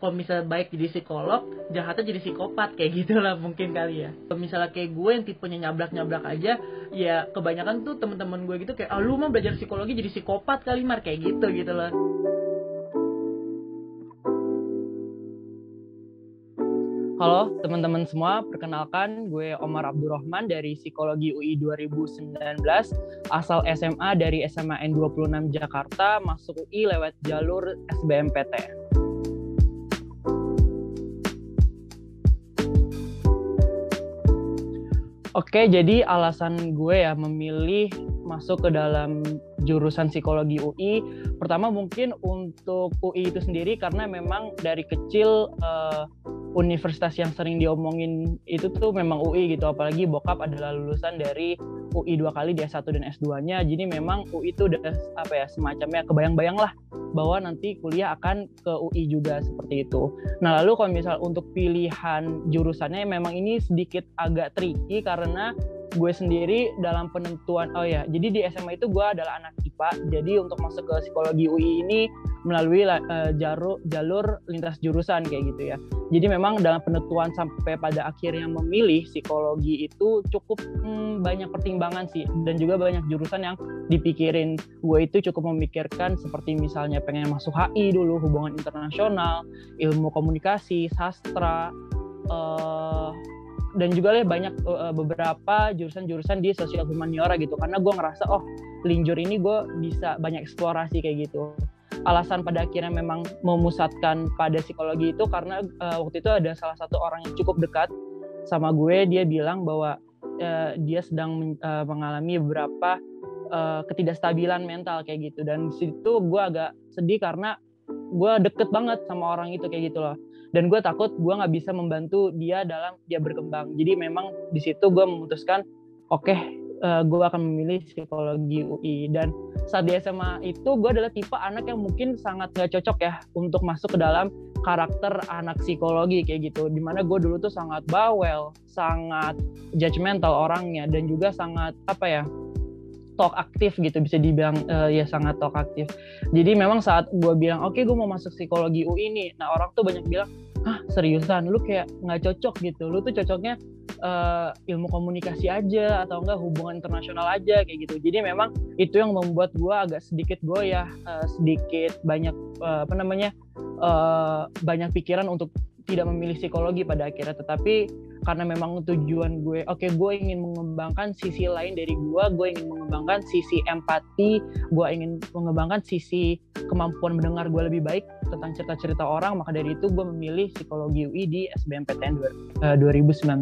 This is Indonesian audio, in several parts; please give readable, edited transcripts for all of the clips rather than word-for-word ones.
kalau misalnya baik jadi psikolog, jahatnya jadi psikopat, kayak gitulah mungkin kali ya. Kalau misalnya kayak gue yang tipenya nyablak-nyablak aja, ya kebanyakan tuh teman-teman gue gitu kayak, lu mah belajar psikologi jadi psikopat kali Mar, kayak gitu loh. Halo teman-teman semua, perkenalkan gue Omar Abdurrahman dari Psikologi UI 2019, asal SMA dari SMA N26 Jakarta, masuk UI lewat jalur SBMPTN. Oke, jadi alasan gue ya memilih masuk ke dalam jurusan psikologi UI, pertama mungkin untuk UI itu sendiri karena memang dari kecil universitas yang sering diomongin itu tuh memang UI gitu, apalagi bokap adalah lulusan dari UI 2 kali di S1 dan S2-nya, jadi memang UI itu udah semacamnya kebayang-bayang lah bahwa nanti kuliah akan ke UI juga seperti itu. Nah lalu kalau misal untuk pilihan jurusannya memang ini sedikit agak tricky karena gue sendiri dalam penentuan, jadi di SMA itu gue adalah anak IPA, jadi untuk masuk ke psikologi UI ini melalui jalur lintas jurusan kayak gitu ya. Jadi memang dalam penentuan sampai pada akhirnya memilih psikologi itu cukup banyak pertimbangan sih, dan juga banyak jurusan yang dipikirin. Gue itu cukup memikirkan seperti misalnya pengen masuk HI dulu, hubungan internasional, ilmu komunikasi, sastra, dan juga banyak beberapa jurusan-jurusan di sosial humaniora gitu, karena gue ngerasa linjur ini gue bisa banyak eksplorasi kayak gitu. Alasan pada akhirnya memang memusatkan pada psikologi itu karena waktu itu ada salah satu orang yang cukup dekat sama gue, dia bilang bahwa dia sedang mengalami beberapa ketidakstabilan mental kayak gitu, dan di situ gue agak sedih karena gue deket banget sama orang itu kayak gitu loh, dan gue takut gue nggak bisa membantu dia dalam dia berkembang. Jadi memang di situ gue memutuskan gue akan memilih psikologi UI. Dan saat di SMA itu gue adalah tipe anak yang mungkin sangat gak cocok ya untuk masuk ke dalam karakter anak psikologi kayak gitu, dimana gue dulu tuh sangat bawel, sangat judgmental orangnya, dan juga sangat talk aktif gitu, bisa dibilang sangat talk aktif. Jadi memang saat gue bilang gue mau masuk psikologi UI nih, nah orang tuh banyak bilang, seriusan lu kayak nggak cocok gitu, lu tuh cocoknya ilmu komunikasi aja atau enggak hubungan internasional aja kayak gitu. Jadi memang itu yang membuat gue agak sedikit goyah, sedikit banyak banyak pikiran untuk tidak memilih psikologi pada akhirnya. Tetapi karena memang tujuan gue, gue ingin mengembangkan sisi lain dari gue ingin mengembangkan sisi empati, gue ingin mengembangkan sisi kemampuan mendengar gue lebih baik tentang cerita-cerita orang, maka dari itu gue memilih psikologi UI di SBMPTN 2019.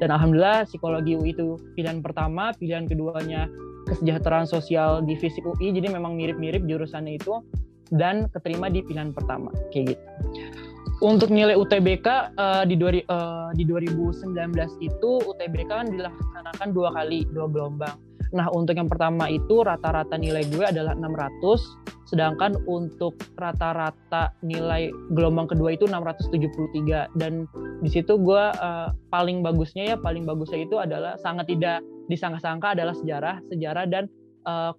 Dan alhamdulillah psikologi UI itu pilihan pertama, pilihan keduanya kesejahteraan sosial di FISIP UI, jadi memang mirip-mirip jurusannya itu, dan keterima di pilihan pertama kayak gitu. Untuk nilai UTBK di 2019 itu UTBK kan dilaksanakan 2 gelombang. Nah untuk yang pertama itu rata-rata nilai gue adalah 600, sedangkan untuk rata-rata nilai gelombang kedua itu 673. Dan di situ gue paling bagusnya itu adalah sangat tidak disangka-sangka adalah sejarah dan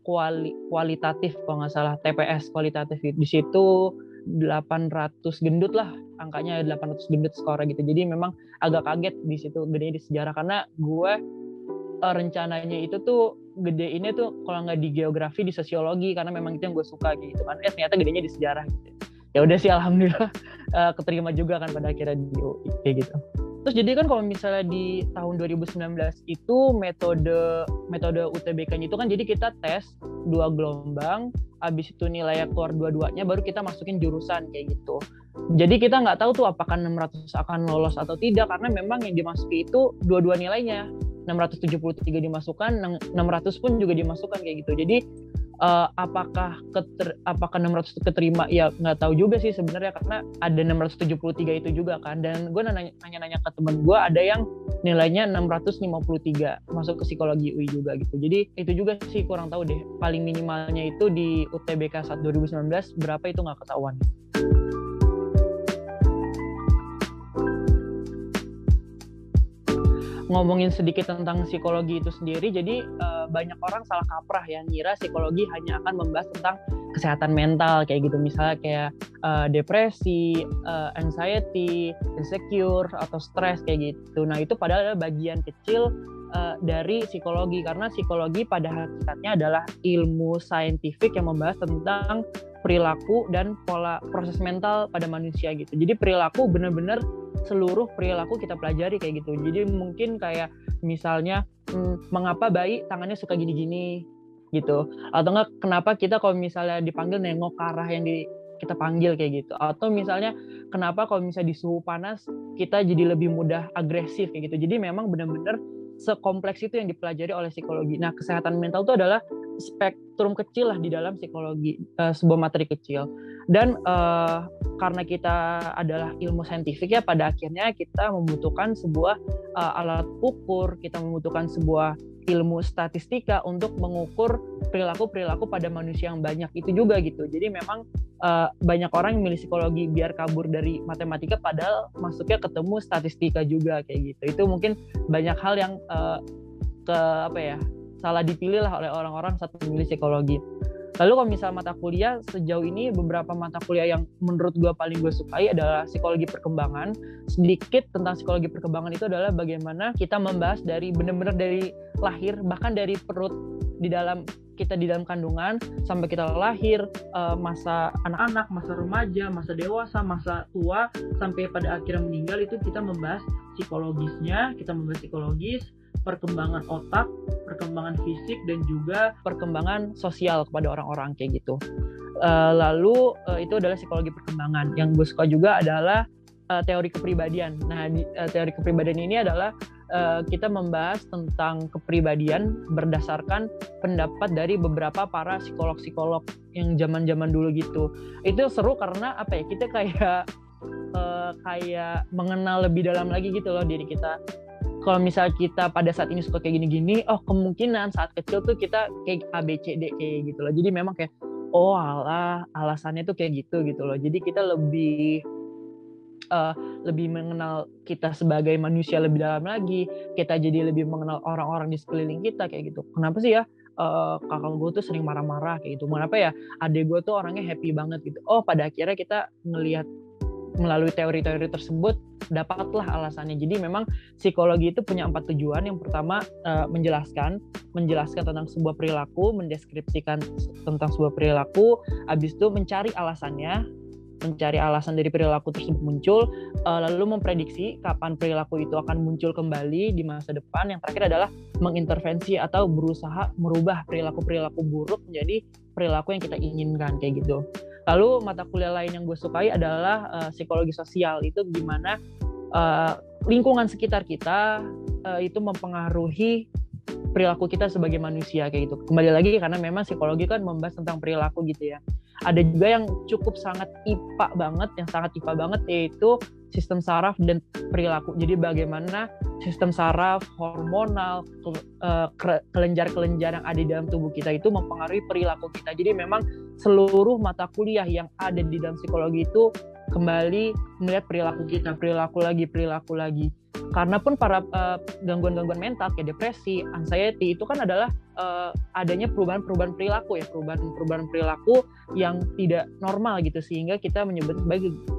kualitatif, kalau nggak salah TPS kualitatif. Di situ 800 gendut lah angkanya, 800 gendut skornya gitu. Jadi memang agak kaget di situ gedenya di sejarah, karena gue rencananya itu tuh gede ini tuh kalau nggak di geografi di sosiologi, karena memang itu yang gue suka gitu kan. Ternyata gedenya di sejarah gitu. Ya udah sih alhamdulillah keterima juga kan pada akhirnya di UI kayak gitu. Terus jadi kan kalau misalnya di tahun 2019 itu metode UTBK-nya itu kan jadi kita tes 2 gelombang, habis itu nilai keluar dua-duanya baru kita masukin jurusan kayak gitu. Jadi kita nggak tahu tuh apakah 600 akan lolos atau tidak, karena memang yang dimasuki itu dua-dua nilainya. 673 dimasukkan, 600 pun juga dimasukkan kayak gitu. Jadi apakah 600 keterima, ya nggak tahu juga sih sebenarnya, karena ada 673 itu juga kan. Dan gue nanya-nanya ke temen gue, ada yang nilainya 653 masuk ke psikologi UI juga gitu. Jadi itu juga sih kurang tahu deh, paling minimalnya itu di UTBK saat 2019 berapa itu nggak ketahuan. ngomongin sedikit tentang psikologi itu sendiri, jadi banyak orang salah kaprah ya, ngira psikologi hanya akan membahas tentang kesehatan mental kayak gitu, misalnya kayak depresi, anxiety, insecure atau stres kayak gitu. Nah itu padahal adalah bagian kecil dari psikologi, karena psikologi pada hakikatnya adalah ilmu saintifik yang membahas tentang perilaku dan pola proses mental pada manusia gitu. Jadi perilaku benar-benar seluruh perilaku kita pelajari kayak gitu. Jadi mungkin kayak misalnya mengapa bayi tangannya suka gini-gini gitu, atau enggak kenapa kita kalau misalnya dipanggil nengok ke arah yang kita panggil kayak gitu, atau misalnya kenapa kalau misalnya di suhu panas kita jadi lebih mudah agresif kayak gitu. Jadi memang benar-benar sekompleks itu yang dipelajari oleh psikologi. Nah kesehatan mental itu adalah spektrum kecil lah di dalam psikologi, sebuah materi kecil. Dan karena kita adalah ilmu saintifik ya, pada akhirnya kita membutuhkan sebuah alat ukur, kita membutuhkan sebuah ilmu statistika untuk mengukur perilaku-perilaku pada manusia yang banyak itu juga gitu. Jadi memang banyak orang yang milih psikologi biar kabur dari matematika, padahal masuknya ketemu statistika juga kayak gitu. Itu mungkin banyak hal yang salah dipilih lah oleh orang-orang saat memilih psikologi. Lalu kalau misal mata kuliah, sejauh ini beberapa mata kuliah yang menurut gue paling gue sukai adalah psikologi perkembangan. Sedikit tentang psikologi perkembangan itu adalah bagaimana kita membahas dari benar-benar dari lahir, bahkan dari perut di dalam kandungan sampai kita lahir, masa anak-anak, masa remaja, masa dewasa, masa tua, sampai pada akhirnya meninggal, itu kita membahas psikologisnya, kita membahas psikologis, perkembangan otak, perkembangan fisik, dan juga perkembangan sosial kepada orang-orang kayak gitu. Lalu itu adalah psikologi perkembangan. Yang gue suka juga adalah teori kepribadian. Nah, teori kepribadian ini adalah kita membahas tentang kepribadian berdasarkan pendapat dari beberapa para psikolog-psikolog yang zaman-zaman dulu gitu. Itu seru karena kita kayak mengenal lebih dalam lagi gitu loh diri kita. Kalau misal kita pada saat ini suka kayak gini-gini, kemungkinan saat kecil tuh kita kayak A, B, C, D kayak gitu loh. Jadi memang kayak, alasannya tuh kayak gitu loh. Jadi kita lebih mengenal kita sebagai manusia lebih dalam lagi. Kita jadi lebih mengenal orang-orang di sekeliling kita kayak gitu. Kenapa sih ya kakak gue tuh sering marah-marah kayak gitu? Kenapa ya adik gue tuh orangnya happy banget gitu? Pada akhirnya kita ngelihat melalui teori-teori tersebut dapatlah alasannya. Jadi memang psikologi itu punya 4 tujuan. Yang pertama menjelaskan tentang sebuah perilaku, mendeskripsikan tentang sebuah perilaku, habis itu mencari alasan dari perilaku tersebut muncul, lalu memprediksi kapan perilaku itu akan muncul kembali di masa depan. Yang terakhir adalah mengintervensi atau berusaha merubah perilaku-perilaku buruk menjadi perilaku yang kita inginkan kayak gitu. Lalu mata kuliah lain yang gue sukai adalah psikologi sosial. Itu gimana lingkungan sekitar kita itu mempengaruhi perilaku kita sebagai manusia kayak gitu. Kembali lagi karena memang psikologi kan membahas tentang perilaku gitu ya. Ada juga yang cukup sangat IPA banget, yaitu sistem saraf dan perilaku. Jadi bagaimana sistem saraf, hormonal, kelenjar-kelenjar yang ada di dalam tubuh kita itu mempengaruhi perilaku kita. Jadi memang seluruh mata kuliah yang ada di dalam psikologi itu kembali melihat perilaku kita, perilaku lagi. Karena pun para gangguan-gangguan mental kayak depresi, anxiety itu kan adalah adanya perubahan perilaku ya, perubahan perilaku yang tidak normal gitu, sehingga kita menyebut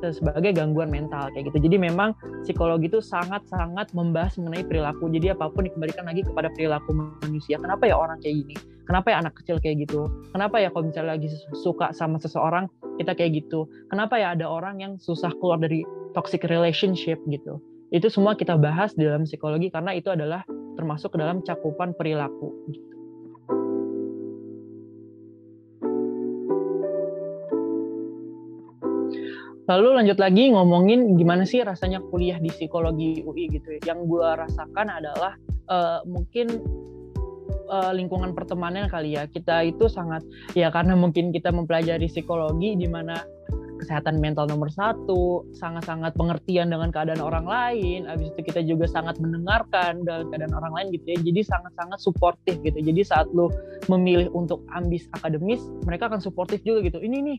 sebagai gangguan mental kayak gitu. Jadi memang psikologi itu sangat-sangat membahas mengenai perilaku. Jadi apapun dikembalikan lagi kepada perilaku manusia. Kenapa ya orang kayak gini? Kenapa ya anak kecil kayak gitu? Kenapa ya kalau misalnya lagi suka sama seseorang kita kayak gitu? Kenapa ya ada orang yang susah keluar dari toxic relationship gitu? Itu semua kita bahas di dalam psikologi karena itu adalah termasuk ke dalam cakupan perilaku gitu. Lalu lanjut lagi ngomongin gimana sih rasanya kuliah di psikologi UI gitu ya. Yang gue rasakan adalah mungkin lingkungan pertemanan kali ya. Kita itu sangat, ya karena mungkin kita mempelajari psikologi di mana kesehatan mental nomor 1, sangat-sangat pengertian dengan keadaan orang lain, habis itu kita juga sangat mendengarkan dengan keadaan orang lain gitu ya, jadi sangat-sangat suportif gitu. Jadi saat lu memilih untuk ambis akademis, mereka akan suportif juga gitu. Ini nih,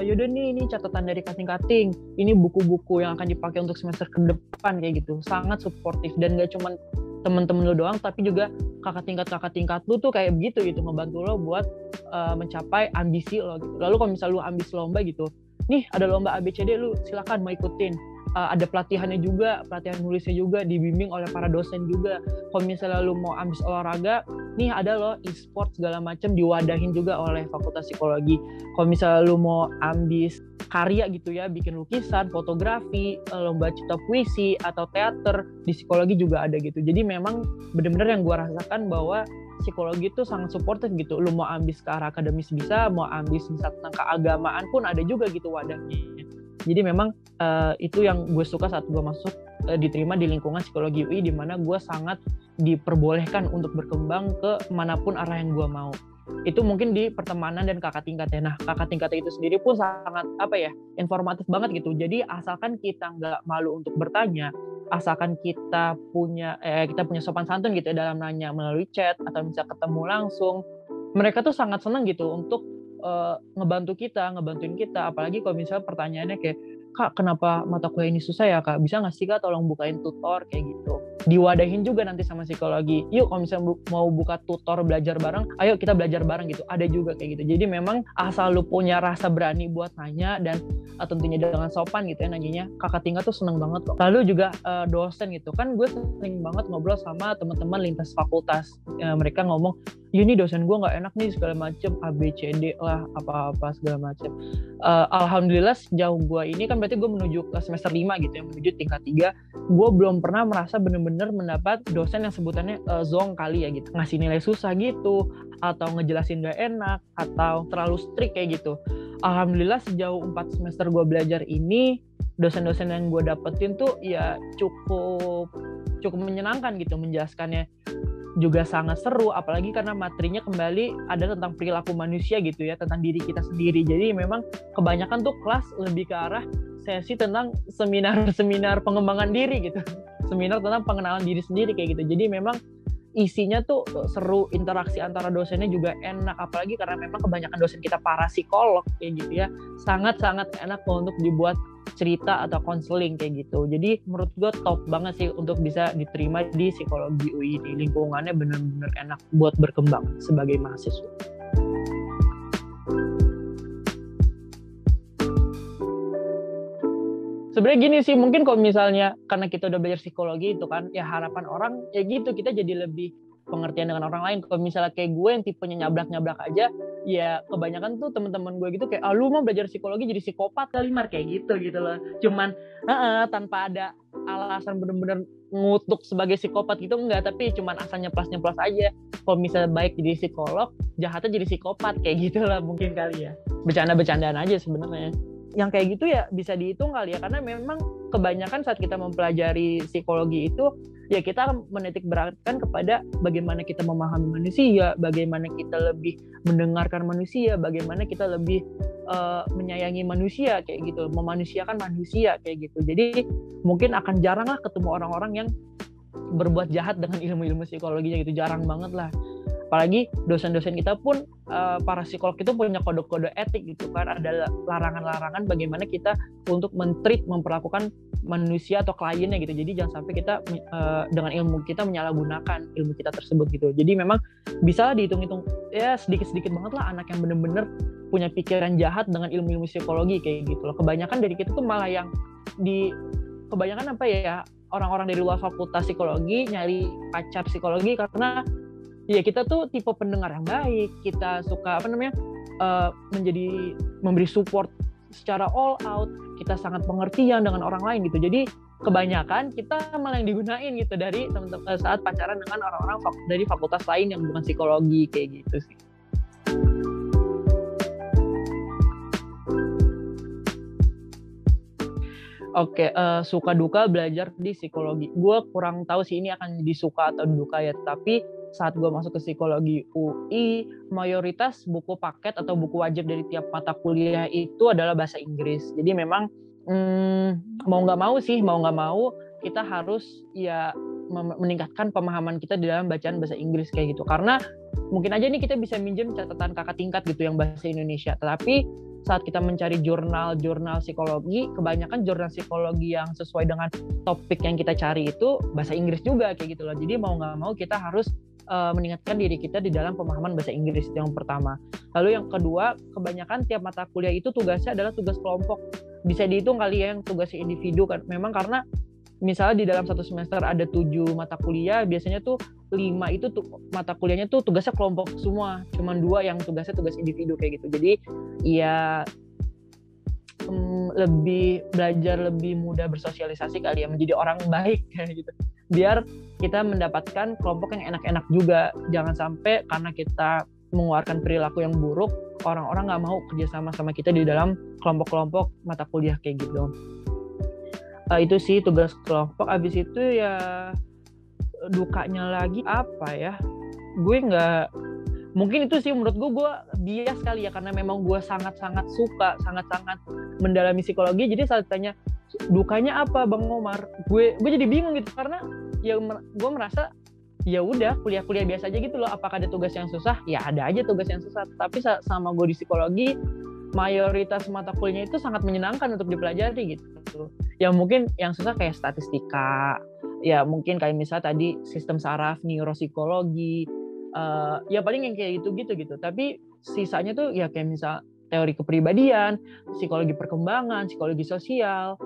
yaudah nih, ini catatan dari kating-kating, ini buku-buku yang akan dipakai untuk semester ke depan kayak gitu, sangat suportif. Dan gak cuman temen-temen lu doang, tapi juga kakak tingkat lu tuh kayak begitu gitu, ngebantu lo buat mencapai ambisi lo gitu. Lalu kalau misalnya lu ambis lomba gitu, nih ada lomba ABCD, lu silakan mau ikutin. Ada pelatihan nulisnya juga, dibimbing oleh para dosen juga. Kalau misalnya lu mau ambis olahraga, nih ada loh e-sport segala macam, diwadahin juga oleh Fakultas Psikologi. Kalau misalnya lu mau ambis karya gitu ya, bikin lukisan, fotografi, lomba cipta puisi atau teater, di psikologi juga ada gitu. Jadi memang benar-benar yang gue rasakan bahwa psikologi itu sangat supportive gitu. Lu mau ambis ke arah akademis bisa, mau ambis tentang keagamaan pun ada juga gitu wadahnya. Jadi memang itu yang gue suka saat gue masuk diterima di lingkungan psikologi UI, di mana gue sangat diperbolehkan untuk berkembang ke manapun arah yang gue mau. Itu mungkin di pertemanan dan kakak tingkatnya. Nah, kakak tingkatnya itu sendiri pun sangat informatif banget gitu. Jadi asalkan kita nggak malu untuk bertanya, asalkan kita punya sopan santun gitu ya dalam nanya melalui chat atau misalnya ketemu langsung, mereka tuh sangat senang gitu untuk ngebantuin kita. Apalagi kalau misalnya pertanyaannya kayak, Kak, kenapa mata kuliah ini susah ya, Kak? Bisa nggak sih, Kak, tolong bukain tutor kayak gitu. Diwadahin juga nanti sama psikologi. Yuk, kalau misalnya mau buka tutor belajar bareng, ayo kita belajar bareng gitu. Ada juga kayak gitu. Jadi memang asal lu punya rasa berani buat nanya dan tentunya dengan sopan gitu ya nanyanya, kakak tingkat tuh seneng banget kok. Lalu juga dosen gitu. Kan gue sering banget ngobrol sama teman-teman lintas fakultas. Mereka ngomong, ya nih dosen gue nggak enak nih segala macem, ABCD lah, apa-apa segala macem. Alhamdulillah sejauh gue ini kan berarti gue menuju ke semester 5 gitu ya, menuju tingkat 3, gue belum pernah merasa bener-bener mendapat dosen yang sebutannya zong kali ya gitu, ngasih nilai susah gitu, atau ngejelasin gak enak, atau terlalu strict kayak gitu. Alhamdulillah sejauh 4 semester gue belajar ini, dosen-dosen yang gue dapetin tuh ya cukup menyenangkan gitu menjelaskannya, juga sangat seru, apalagi karena materinya kembali ada tentang perilaku manusia gitu ya, tentang diri kita sendiri. Jadi memang kebanyakan tuh kelas lebih ke arah sesi tentang seminar pengembangan diri gitu, seminar tentang pengenalan diri sendiri kayak gitu. Jadi memang isinya tuh seru, interaksi antara dosennya juga enak, apalagi karena memang kebanyakan dosen kita para psikolog kayak gitu ya, sangat-sangat enak untuk dibuat cerita atau konseling kayak gitu. Jadi menurut gue top banget sih untuk bisa diterima di psikologi UI ini. Lingkungannya benar-benar enak buat berkembang sebagai mahasiswa. Sebenarnya gini sih, mungkin kalau misalnya karena kita udah belajar psikologi itu kan, ya harapan orang ya gitu, kita jadi lebih pengertian dengan orang lain. Kalau misalnya kayak gue yang tipenya nyablak-nyablak aja, ya kebanyakan tuh teman-teman gue gitu kayak, lu mau belajar psikologi jadi psikopat kali, Mar, kayak gitu loh. Cuman tanpa ada alasan bener-bener ngutuk sebagai psikopat gitu, enggak, tapi cuman asal nyeplas-nyeplas aja. Kalau misalnya baik jadi psikolog, jahatnya jadi psikopat kayak gitu lah mungkin kali ya. Bercanda-bercandaan aja sebenarnya. Yang kayak gitu ya bisa dihitung kali ya, karena memang kebanyakan saat kita mempelajari psikologi itu ya kita menitik beratkan kepada bagaimana kita memahami manusia, bagaimana kita lebih mendengarkan manusia, bagaimana kita lebih menyayangi manusia kayak gitu, memanusiakan manusia kayak gitu. Jadi mungkin akan jarang lah ketemu orang-orang yang berbuat jahat dengan ilmu-ilmu psikologinya gitu, jarang banget lah. Apalagi dosen-dosen kita pun para psikolog itu punya kode-kode etik gitu kan, ada larangan-larangan bagaimana kita untuk memperlakukan manusia atau kliennya gitu. Jadi jangan sampai kita dengan ilmu kita menyalahgunakan ilmu kita tersebut gitu. Jadi memang bisa dihitung-hitung ya sedikit-sedikit banget lah anak yang benar-benar punya pikiran jahat dengan ilmu-ilmu psikologi kayak gitu loh. Kebanyakan dari kita tuh malah yang kebanyakan orang-orang dari luar fakultas psikologi nyari pacar psikologi karena ya kita tuh tipe pendengar yang baik, kita suka memberi support secara all out, kita sangat pengertian dengan orang lain gitu. Jadi kebanyakan kita malah yang digunain gitu dari teman-teman saat pacaran dengan orang-orang dari fakultas lain yang bukan psikologi kayak gitu sih. Oke, suka duka belajar di psikologi. Gue kurang tahu sih ini akan disuka atau duka ya, tapi saat gue masuk ke psikologi UI, mayoritas buku paket atau buku wajib dari tiap mata kuliah itu adalah bahasa Inggris. Jadi memang mau nggak mau kita harus ya meningkatkan pemahaman kita di dalam bacaan bahasa Inggris kayak gitu. Karena mungkin aja nih kita bisa minjem catatan kakak tingkat gitu yang bahasa Indonesia, tapi saat kita mencari jurnal psikologi, kebanyakan jurnal psikologi yang sesuai dengan topik yang kita cari itu bahasa Inggris juga kayak gitu loh. Jadi mau nggak mau kita harus meningkatkan diri kita di dalam pemahaman bahasa Inggris, itu yang pertama. Lalu yang kedua, kebanyakan tiap mata kuliah itu tugasnya adalah tugas kelompok. Bisa dihitung kali ya yang tugas individu kan. Memang karena misalnya di dalam satu semester ada 7 mata kuliah, biasanya tuh 5 itu mata kuliahnya tuh tugasnya kelompok semua, cuman 2 yang tugasnya tugas individu kayak gitu. Jadi ya belajar lebih mudah bersosialisasi kali ya, menjadi orang baik kayak gitu. Biar kita mendapatkan kelompok yang enak-enak juga. Jangan sampai karena kita mengeluarkan perilaku yang buruk, orang-orang nggak mau kerjasama sama kita di dalam kelompok-kelompok mata kuliah kayak gitu. Itu sih tugas kelompok. Abis itu ya dukanya lagi apa ya? Gue nggak, mungkin itu sih menurut gue bias kali ya, karena memang gue sangat-sangat suka, sangat-sangat mendalami psikologi. Jadi saat tanya dukanya apa Bang Omar, gue jadi bingung gitu, karena ya gue merasa ya udah kuliah-kuliah biasa aja gitu loh. Apakah ada tugas yang susah? Ya ada aja tugas yang susah. Tapi sama gue di psikologi, mayoritas mata kuliahnya itu sangat menyenangkan untuk dipelajari gitu. Ya mungkin yang susah kayak statistika, ya mungkin kayak misalnya tadi sistem saraf, neuropsikologi, ya paling yang kayak gitu. Tapi sisanya tuh ya kayak misal teori kepribadian, psikologi perkembangan, psikologi sosial,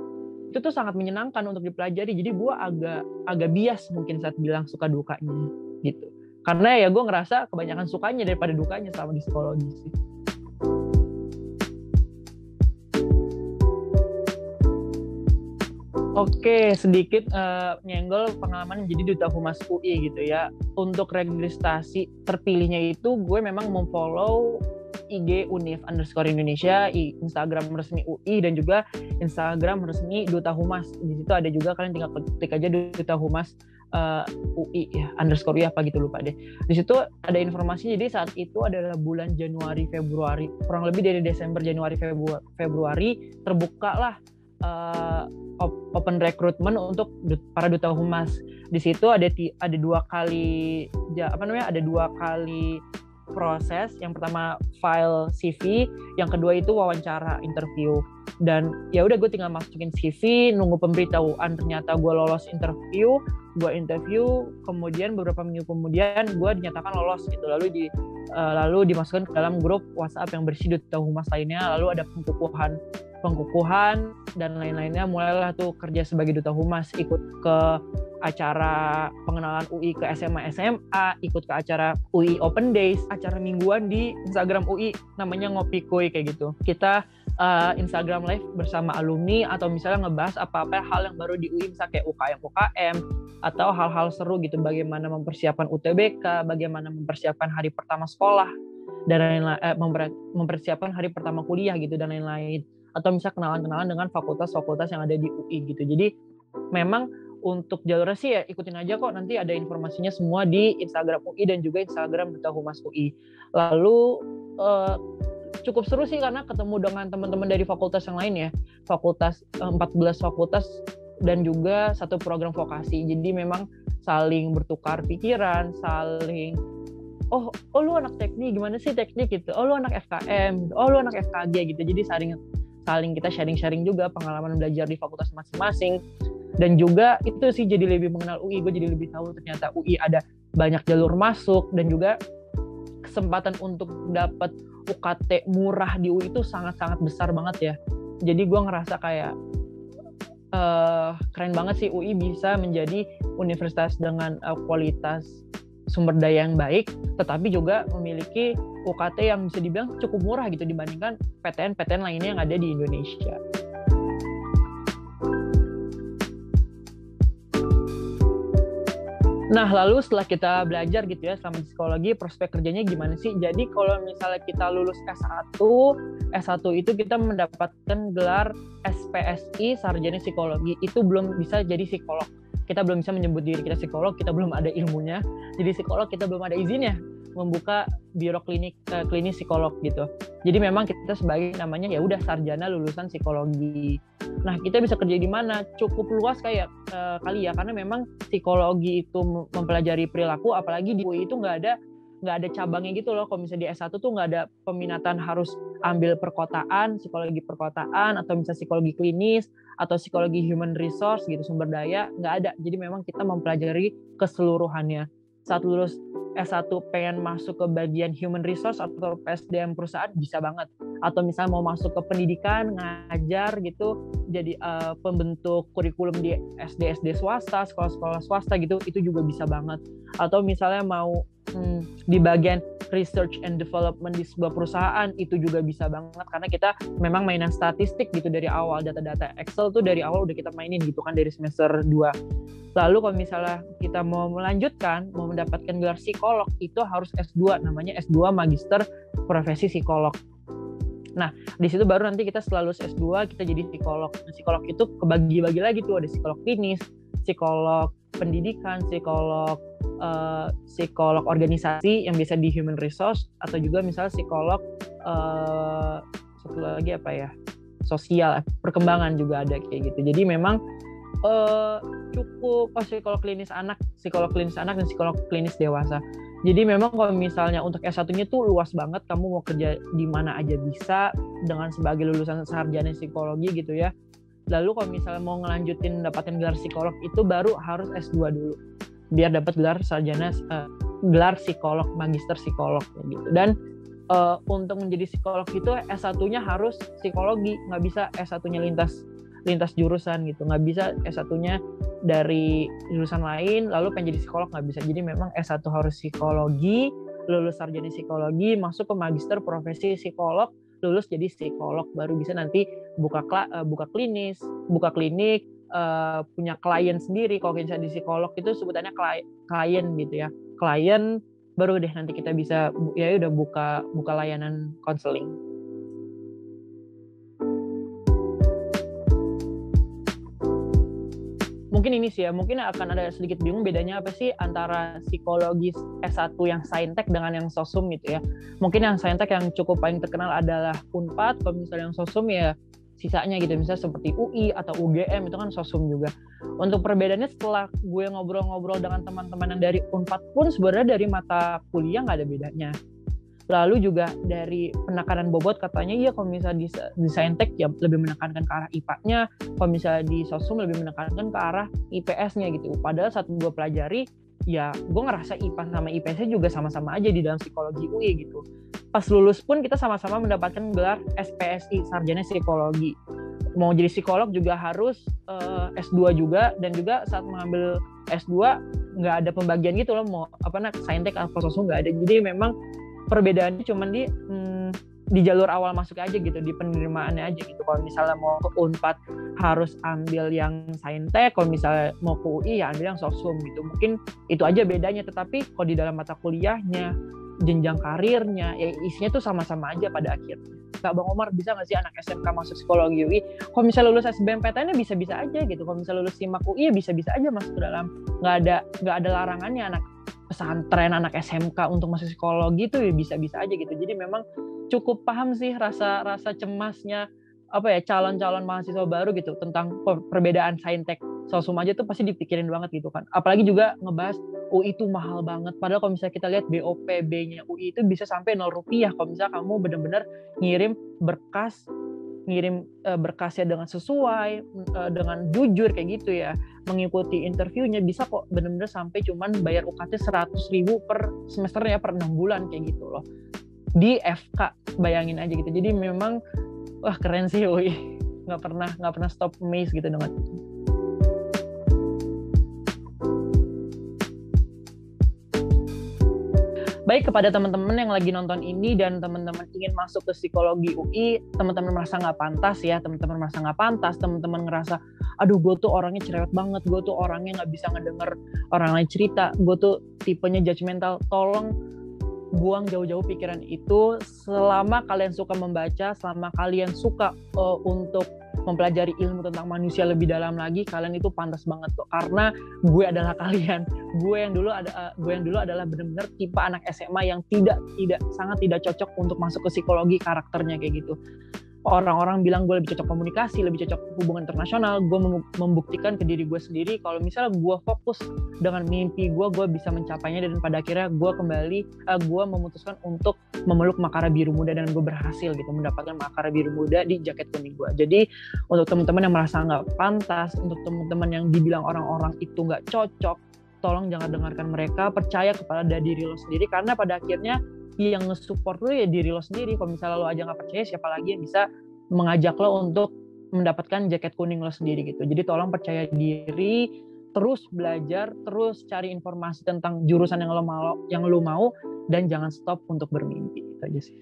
itu tuh sangat menyenangkan untuk dipelajari. Jadi gue agak bias mungkin saat bilang suka dukanya gitu. Karena ya gue ngerasa kebanyakan sukanya daripada dukanya selama di psikologi sih. Oke, sedikit nyenggol pengalaman menjadi duta humas UI gitu ya. Untuk registrasi terpilihnya itu gue memang memfollow IG _Indonesia, Instagram resmi UI, dan juga Instagram resmi Duta Humas. Di situ ada juga, kalian tinggal ketik aja Duta Humas UI ya, _UI apa gitu lupa deh. Di situ ada informasi. Jadi saat itu adalah bulan Januari Februari, kurang lebih dari Desember Januari Februari terbukalah open recruitment untuk para duta humas. Di situ ada 2 kali ada 2 kali proses. Yang pertama file CV, yang kedua itu wawancara interview. Dan ya udah gue tinggal masukin CV, nunggu pemberitahuan. Ternyata gue lolos interview, kemudian beberapa minggu kemudian gue dinyatakan lolos gitu. Lalu dimasukkan ke dalam grup WhatsApp yang berisi duta humas lainnya. Lalu ada pengkukuhan dan lain-lainnya. Mulailah tuh kerja sebagai duta humas, ikut ke acara pengenalan UI ke SMA, ikut ke acara UI Open Days, acara mingguan di Instagram UI namanya Ngopi Kuy kayak gitu. Kita Instagram live bersama alumni, atau misalnya ngebahas apa-apa hal yang baru di UI, misalnya kayak UKM atau hal-hal seru gitu, bagaimana mempersiapkan UTBK, bagaimana mempersiapkan hari pertama sekolah dan lain-lain, mempersiapkan hari pertama kuliah gitu dan lain-lain. Atau misalnya kenalan-kenalan dengan fakultas-fakultas yang ada di UI gitu. Jadi memang untuk jalurnya sih ya ikutin aja kok, nanti ada informasinya semua di Instagram UI dan juga Instagram Duta Humas UI. Lalu cukup seru sih karena ketemu dengan teman-teman dari fakultas yang lain ya. 14 fakultas dan juga 1 program vokasi. Jadi memang saling bertukar pikiran, saling oh lu anak teknik, gimana sih teknik gitu. Oh lu anak FKM, oh lu anak FKG gitu. Jadi saling kita sharing-sharing juga pengalaman belajar di fakultas masing-masing. Dan juga itu sih jadi lebih mengenal UI. Gue jadi lebih tahu ternyata UI ada banyak jalur masuk, dan juga kesempatan untuk dapat UKT murah di UI itu sangat-sangat besar banget ya. Jadi gue ngerasa kayak keren banget sih UI bisa menjadi universitas dengan kualitas sumber daya yang baik, tetapi juga memiliki UKT yang bisa dibilang cukup murah gitu dibandingkan PTN lainnya yang ada di Indonesia. Nah, lalu setelah kita belajar gitu ya selama di psikologi, prospek kerjanya gimana sih? Jadi kalau misalnya kita lulus S1 itu kita mendapatkan gelar SPSI, Sarjana Psikologi. Itu belum bisa jadi psikolog. Kita belum bisa menyebut diri kita psikolog, kita belum ada ilmunya. Jadi psikolog kita belum ada izinnya membuka biro klinis psikolog gitu. Jadi memang kita sebagai namanya ya udah sarjana lulusan psikologi. Nah, kita bisa kerja di mana? Cukup luas kayak kali ya, karena memang psikologi itu mempelajari perilaku, apalagi di UI itu nggak ada nggak ada cabangnya gitu loh. Kalau misalnya di S1 tuh nggak ada peminatan harus ambil perkotaan, psikologi perkotaan, atau misalnya psikologi klinis, atau psikologi human resource gitu, sumber daya, nggak ada. Jadi memang kita mempelajari keseluruhannya. Saat lulus S1 pengen masuk ke bagian human resource atau PSDM perusahaan, bisa banget. Atau misalnya mau masuk ke pendidikan, ngajar gitu, jadi pembentuk kurikulum di SD swasta, sekolah-sekolah swasta gitu, itu juga bisa banget. Atau misalnya mau di bagian research and development di sebuah perusahaan, itu juga bisa banget, karena kita memang mainan statistik gitu dari awal. Data-data Excel tuh dari awal udah kita mainin gitu kan dari semester 2. Lalu kalau misalnya kita mau melanjutkan, mau mendapatkan gelar psikolog, itu harus S2, namanya S2 Magister Profesi Psikolog. Nah, di situ baru nanti kita setelah lulus S2 kita jadi psikolog. Nah, psikolog itu kebagi-bagi lagi tuh, ada psikolog klinis, psikolog pendidikan, psikolog organisasi yang biasa di human resource, atau juga misalnya psikolog satu lagi apa ya, sosial, perkembangan juga ada kayak gitu. Jadi memang cukup psikolog klinis anak, dan psikolog klinis dewasa. Jadi memang kalau misalnya untuk S1-nya tuh luas banget, kamu mau kerja di mana aja bisa dengan sebagai lulusan sarjana psikologi gitu ya. Lalu kalau misalnya mau ngelanjutin dapatin gelar psikolog, itu baru harus S2 dulu biar dapat gelar sarjana, gelar psikolog, magister psikolog gitu. Dan untuk menjadi psikolog itu S1-nya harus psikologi, nggak bisa S1-nya lintas jurusan gitu, nggak bisa S1-nya dari jurusan lain lalu pengen jadi psikolog, nggak bisa. Jadi memang S1 harus psikologi, lulus sarjana psikologi, masuk ke magister profesi psikolog, lulus jadi psikolog, baru bisa nanti buka klinik, punya klien sendiri. Kalau misalnya di psikolog itu sebutannya klien gitu ya, klien, baru deh nanti kita bisa ya udah buka layanan konseling. Mungkin ini sih ya, mungkin akan ada sedikit bingung bedanya apa sih antara psikologi S1 yang saintek dengan yang sosum gitu ya. Mungkin yang saintek yang cukup paling terkenal adalah Unpad, kalau misalnya yang sosum ya sisanya gitu, misalnya seperti UI atau UGM itu kan sosum juga. Untuk perbedaannya setelah gue ngobrol-ngobrol dengan teman-teman yang dari Unpad pun sebenarnya dari mata kuliah nggak ada bedanya. Lalu juga dari penekanan bobot katanya iya kalau misalnya di saintek ya lebih menekankan ke arah IPA-nya, kalau misalnya di sosum lebih menekankan ke arah IPS-nya gitu. Padahal saat gue pelajari ya gue ngerasa IPA sama IPS-nya juga sama-sama aja di dalam psikologi UI gitu. Pas lulus pun kita sama-sama mendapatkan gelar SPSI, sarjana psikologi. Mau jadi psikolog juga harus S2 juga, dan juga saat mengambil S2 nggak ada pembagian gitu loh, mau saintek atau sosum nggak ada. Jadi memang perbedaannya cuma di jalur awal masuk aja gitu, di penerimaannya aja gitu. Kalau misalnya mau ke Unpad harus ambil yang saintek, kalau misalnya mau ke UI ya ambil yang sosum gitu. Mungkin itu aja bedanya, tetapi kalau di dalam mata kuliahnya, jenjang karirnya, ya isinya tuh sama-sama aja pada akhirnya. Kak Bang Omar, bisa nggak sih anak SMK masuk psikologi UI? Kalau misalnya lulus SBMPTN bisa-bisa aja gitu. Kalau misalnya lulus SIMAK UI ya bisa-bisa aja masuk ke dalam. Nggak ada larangannya anak pesantren, anak SMK untuk masuk psikologi itu ya bisa-bisa aja gitu. Jadi memang cukup paham sih rasa cemasnya calon-calon mahasiswa baru gitu tentang perbedaan saintek sosum aja tuh pasti dipikirin banget gitu kan. Apalagi juga ngebahas UI itu mahal banget. Padahal kalau misalnya kita lihat BOPB-nya UI itu bisa sampai Rp0 kalau misalnya kamu benar-benar ngirim berkasnya dengan sesuai, dengan jujur kayak gitu ya, mengikuti interviewnya, bisa kok benar-benar sampai cuman bayar UKT 100.000 per semesternya per 6 bulan kayak gitu loh. Di FK, bayangin aja gitu. Jadi memang wah keren sih UI. Nggak pernah stop amazed gitu dengan itu. Baik, kepada teman-teman yang lagi nonton ini dan teman-teman ingin masuk ke psikologi UI, teman-teman merasa nggak pantas ya, teman-teman ngerasa, aduh gue tuh orangnya cerewet banget, gue tuh orangnya nggak bisa ngedenger orang lain cerita, gue tuh tipenya judgmental. Tolong buang jauh-jauh pikiran itu. Selama kalian suka membaca, selama kalian suka untuk mempelajari ilmu tentang manusia lebih dalam lagi, kalian itu pantas banget kok. Karena gue adalah kalian. Gue yang dulu adalah benar-benar tipe anak SMA yang sangat tidak cocok untuk masuk ke psikologi, karakternya kayak gitu. orang-orang bilang gue lebih cocok komunikasi, lebih cocok hubungan internasional, gue membuktikan ke diri gue sendiri kalau misalnya gue fokus dengan mimpi gue bisa mencapainya, dan pada akhirnya gue memutuskan untuk memeluk Makara Biru Muda, dan gue berhasil gitu mendapatkan Makara Biru Muda di jaket kuning gue. Jadi untuk teman-teman yang merasa nggak pantas, untuk teman-teman yang dibilang orang-orang itu nggak cocok, tolong jangan dengarkan mereka, percaya kepada diri lo sendiri, karena pada akhirnya yang nge-support lo ya diri lo sendiri. Kalau misalnya lo aja nggak percaya, siapa lagi yang bisa mengajak lo untuk mendapatkan jaket kuning lo sendiri gitu. Jadi tolong percaya diri, terus belajar, terus cari informasi tentang jurusan yang lo mau, dan jangan stop untuk bermimpi. Itu aja sih.